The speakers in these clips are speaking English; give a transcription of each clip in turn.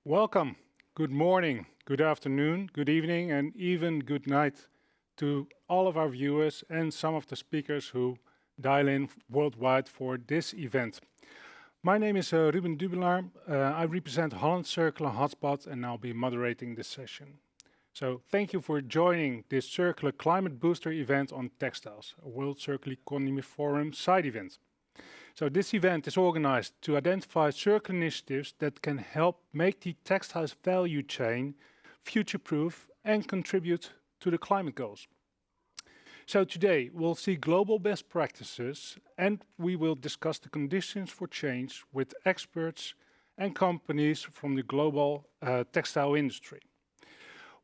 Welcome. Good morning, good afternoon, good evening, and even good night to all of our viewers and some of the speakers who dial in worldwide for this event. My name is Ruben Dubelaar. I represent Holland Circular Hotspot and I'll be moderating this session. So thank you for joining this Circular Climate Booster event on Textiles, a World Circular Economy Forum side event. So this event is organized to identify circular initiatives that can help make the textiles value chain future-proof and contribute to the climate goals. So today we'll see global best practices and we will discuss the conditions for change with experts and companies from the global textile industry.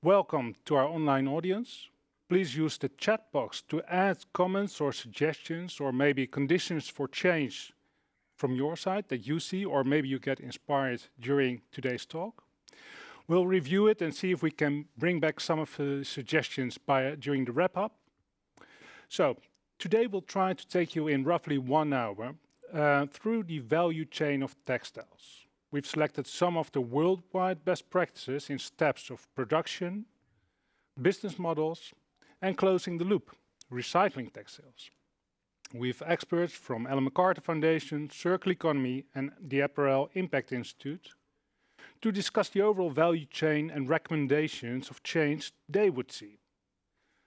Welcome to our online audience. Please use the chat box to add comments or suggestions or maybe conditions for change from your side that you see, or maybe you get inspired during today's talk. We'll review it and see if we can bring back some of the suggestions during the wrap-up. So today we'll try to take you in roughly 1 hour through the value chain of textiles. We've selected some of the worldwide best practices in steps of production, business models, and closing the loop, recycling textiles. We have experts from Ellen MacArthur Foundation, Circular Economy, and the Apparel Impact Institute to discuss the overall value chain and recommendations of change they would see.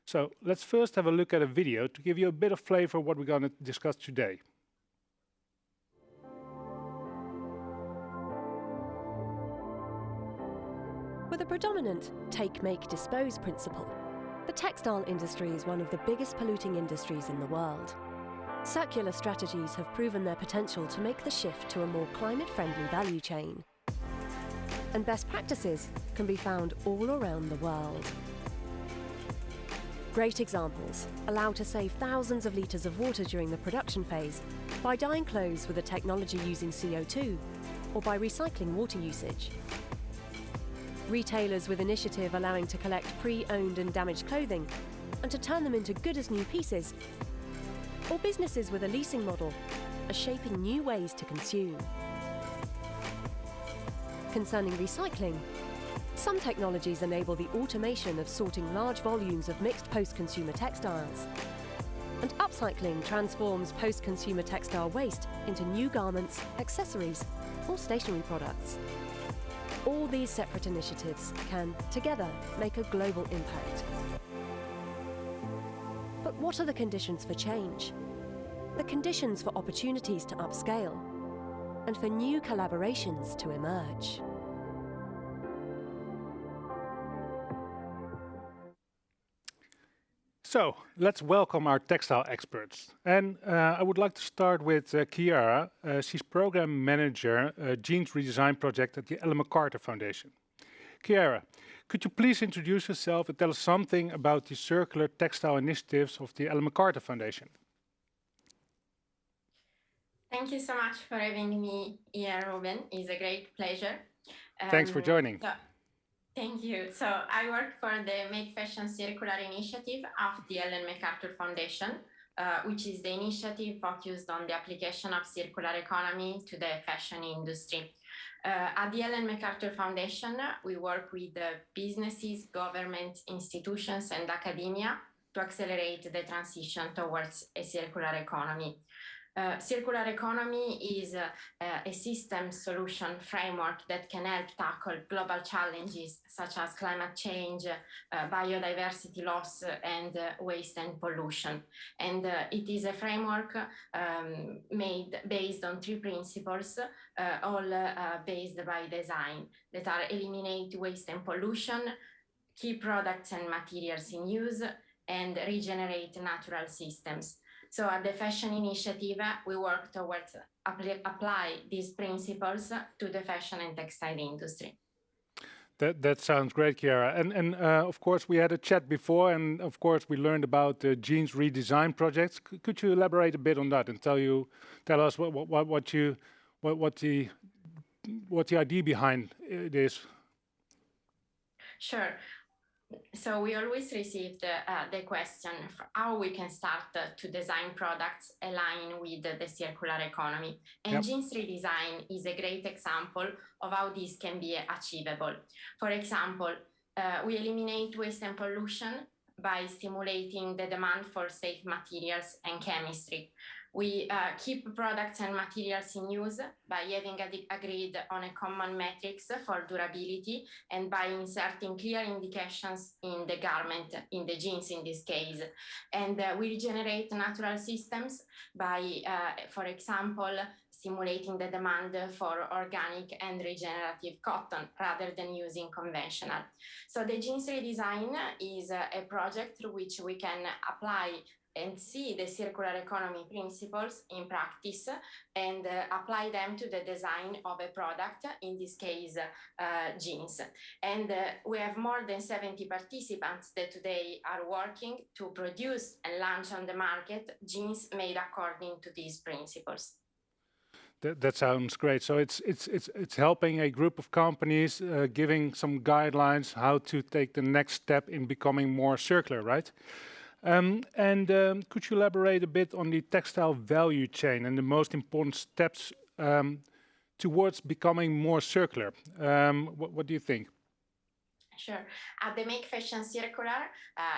So let's first have a look at a video to give you a bit of flavor of what we're going to discuss today. With a predominant take, make, dispose principle, the textile industry is one of the biggest polluting industries in the world. Circular strategies have proven their potential to make the shift to a more climate-friendly value chain. And best practices can be found all around the world. Great examples allow to save thousands of litres of water during the production phase by dyeing clothes with a technology using CO2 or by recycling water usage. Retailers with initiative allowing to collect pre-owned and damaged clothing and to turn them into good as new pieces. Or businesses with a leasing model are shaping new ways to consume. Concerning recycling, some technologies enable the automation of sorting large volumes of mixed post-consumer textiles. And upcycling transforms post-consumer textile waste into new garments, accessories, or stationery products. All these separate initiatives can, together, make a global impact. But what are the conditions for change? The conditions for opportunities to upscale and for new collaborations to emerge. So let's welcome our textile experts. And I would like to start with Chiara. She's Program Manager, Gen3 Design Project at the Ellen MacArthur Foundation. Chiara, could you please introduce yourself and tell us something about the circular textile initiatives of the Ellen MacArthur Foundation? Thank you so much for having me here, Ruben. It's a great pleasure. Thanks for joining. Thank you. So I work for the Make Fashion Circular initiative of the Ellen MacArthur Foundation, which is the initiative focused on the application of circular economy to the fashion industry. At the Ellen MacArthur Foundation, we work with businesses, government, institutions, and academia to accelerate the transition towards a circular economy. Circular economy is a system solution framework that can help tackle global challenges such as climate change, biodiversity loss, and waste and pollution. And it is a framework based on 3 principles, all based by design, that are eliminate waste and pollution, keep products and materials in use, and regenerate natural systems. So at the Fashion Initiative, we work towards apply these principles to the fashion and textile industry. That sounds great, Chiara. And of course, we had a chat before, and of course, we learned about the Gen3 Design projects. Could you elaborate a bit on that and tell us what the idea behind it is? Sure. So we always receive the question how we can start to design products align with the circular economy. And Yep. Gen3 Design is a great example of how this can be achievable. For example, we eliminate waste and pollution by stimulating the demand for safe materials and chemistry. We keep products and materials in use by having agreed on a common metrics for durability and by inserting clear indications in the garment, in the jeans in this case. And we regenerate natural systems by, for example, stimulating the demand for organic and regenerative cotton rather than using conventional. So the Gen3 Design is a project through which we can apply and see the circular economy principles in practice and apply them to the design of a product, in this case, jeans. And we have more than 70 participants that today are working to produce and launch on the market jeans made according to these principles. That sounds great. So it's helping a group of companies, giving some guidelines how to take the next step in becoming more circular, right? Could you elaborate a bit on the textile value chain and the most important steps towards becoming more circular? What do you think? Sure. At the Make Fashion Circular,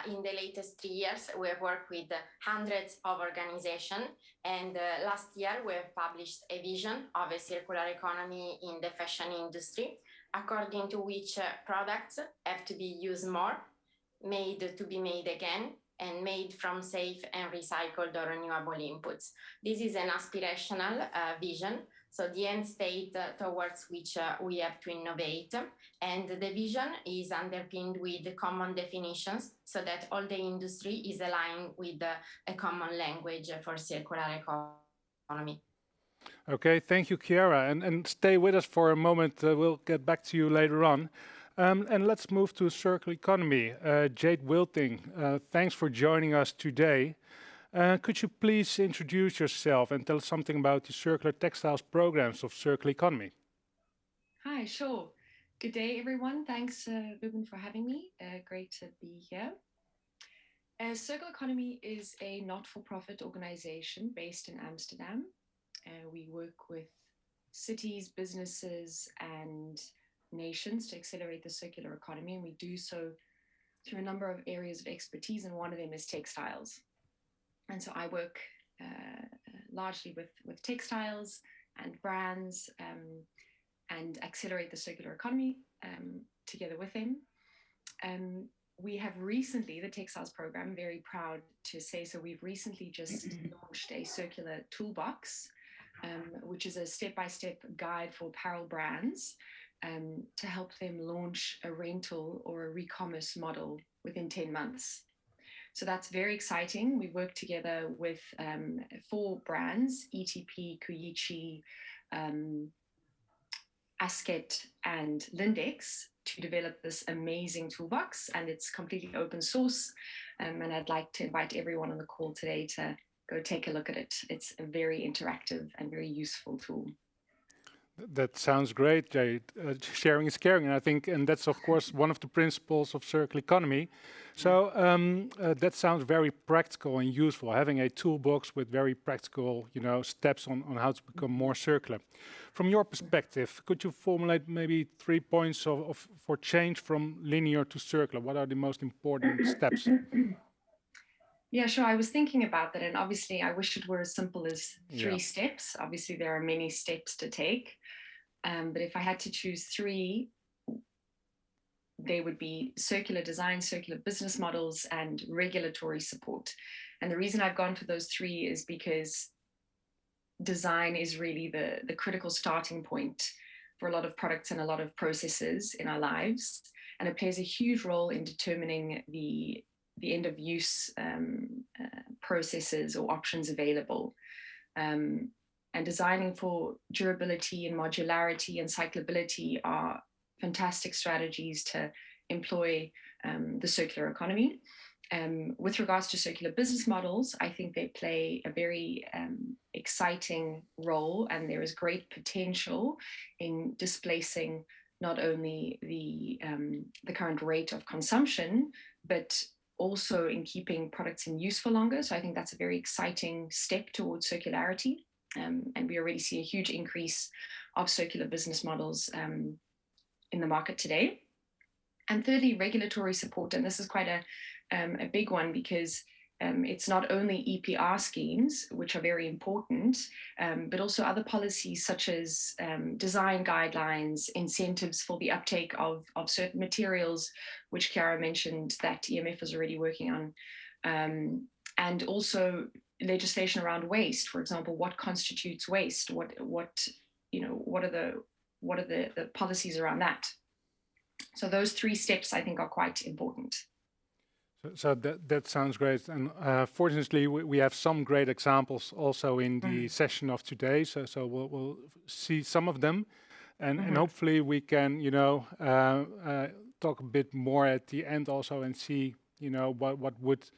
in the latest 3 years, we have worked with hundreds of organizations. And last year, we have published a vision of a circular economy in the fashion industry, according to which products have to be used more, made to be made again, and made from safe and recycled or renewable inputs. This is an aspirational vision, so the end state towards which we have to innovate. And the vision is underpinned with common definitions so that all the industry is aligned with a common language for circular economy. Okay, thank you, Chiara. And stay with us for a moment. We'll get back to you later on. And let's move to circular economy. Jade Wilting, thanks for joining us today. Could you please introduce yourself and tell us something about the circular textiles programs of circular economy? Hi, sure. Good day, everyone. Thanks, Ruben, for having me. Great to be here. Circular Economy is a not-for-profit organization based in Amsterdam. We work with cities, businesses, and nations to accelerate the circular economy, and we do so through a number of areas of expertise, and one of them is textiles. And so I work largely with textiles and brands and accelerate the circular economy together with them. We have recently, the Textiles program, very proud to say, so we've recently just launched a circular toolbox, which is a step-by-step guide for apparel brands to help them launch a rental or a re-commerce model within 10 months. So that's very exciting. We work together with 4 brands, ETP, Koichi, Asket, and Lindex, to develop this amazing toolbox, and it's completely open source. And I'd like to invite everyone on the call today to go take a look at it. It's a very interactive and very useful tool. That sounds great, Jade. Sharing is caring, and I think, and that's of course one of the principles of circular economy. So that sounds very practical and useful, having a toolbox with very practical, steps on how to become more circular. From your perspective, could you formulate maybe 3 points for change from linear to circular? What are the most important steps? Yeah, sure. I was thinking about that, and obviously I wish it were as simple as 3 steps. Obviously there are many steps to take, but if I had to choose 3, they would be circular design, circular business models, and regulatory support. And the reason I've gone for those 3 is because design is really the critical starting point for a lot of products and a lot of processes in our lives, and it plays a huge role in determining the end of use processes or options available. And designing for durability and modularity and cyclability are fantastic strategies to employ the circular economy. With regards to circular business models, I think they play a very exciting role, and there is great potential in displacing not only the current rate of consumption, but also in keeping products in use for longer. So I think that's a very exciting step towards circularity. And we already see a huge increase of circular business models in the market today. And thirdly, regulatory support. And this is quite a big one, because it's not only EPR schemes, which are very important, but also other policies such as design guidelines, incentives for the uptake of certain materials, which Chiara mentioned that EMF is already working on, and also legislation around waste. For example, what constitutes waste? What are the policies around that? So those three steps, I think, are quite important. So that sounds great, and fortunately we have some great examples also in the session of today. So we'll see some of them, and hopefully we can talk a bit more at the end also and see what would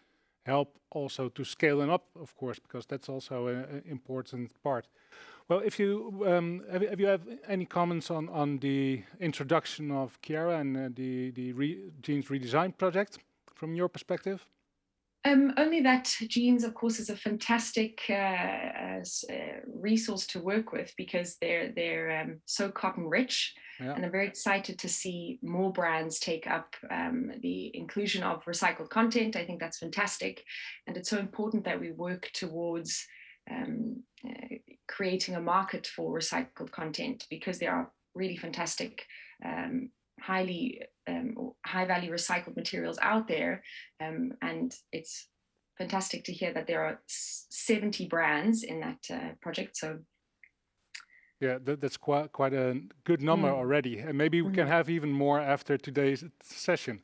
help also to scale them up, of course, because that's also an important part. Well, if you have you any comments on the introduction of Chiara and the Gen3 Design project from your perspective? Only that Jeans, of course, is a fantastic resource to work with, because they're so cotton rich. Yeah. And I'm very excited to see more brands take up the inclusion of recycled content. I think that's fantastic. And it's so important that we work towards creating a market for recycled content, because there are really fantastic, high value recycled materials out there. And it's fantastic to hear that there are 70 brands in that project. So yeah, that's quite a good number already, and maybe we can have even more after today's session.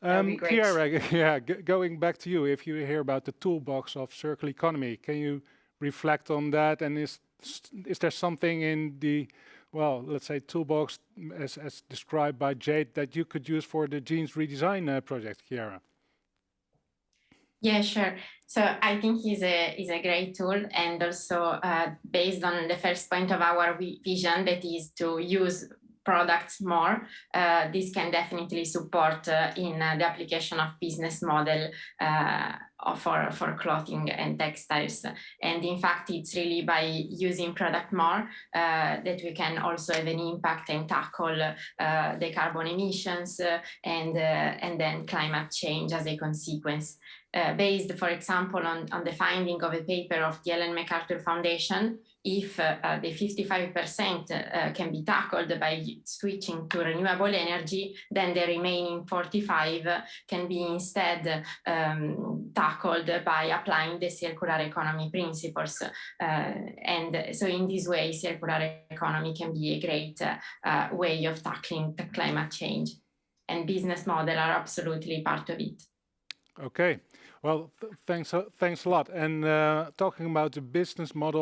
Chiara, going back to you, if you hear about the toolbox of circular economy, can you reflect on that? And is there something in the, well, let's say toolbox as described by Jade that you could use for the Gen3 Design project, Chiara? Yeah, sure. So I think it's a great tool, and also based on the first point of our vision, that is to use products more, this can definitely support in the application of business model for clothing and textiles. And in fact, it's really by using product more that we can also have an impact and tackle the carbon emissions and then climate change as a consequence. Based, for example, on the finding of a paper of the Ellen MacArthur Foundation, if the 55% can be tackled by switching to renewable energy, then the remaining 45% can be instead tackled by applying the circular economy principles. And so in this way, circular economy can be a great way of tackling the climate change. And business models are absolutely part of it. Okay, well, thanks a lot. And talking about the business model,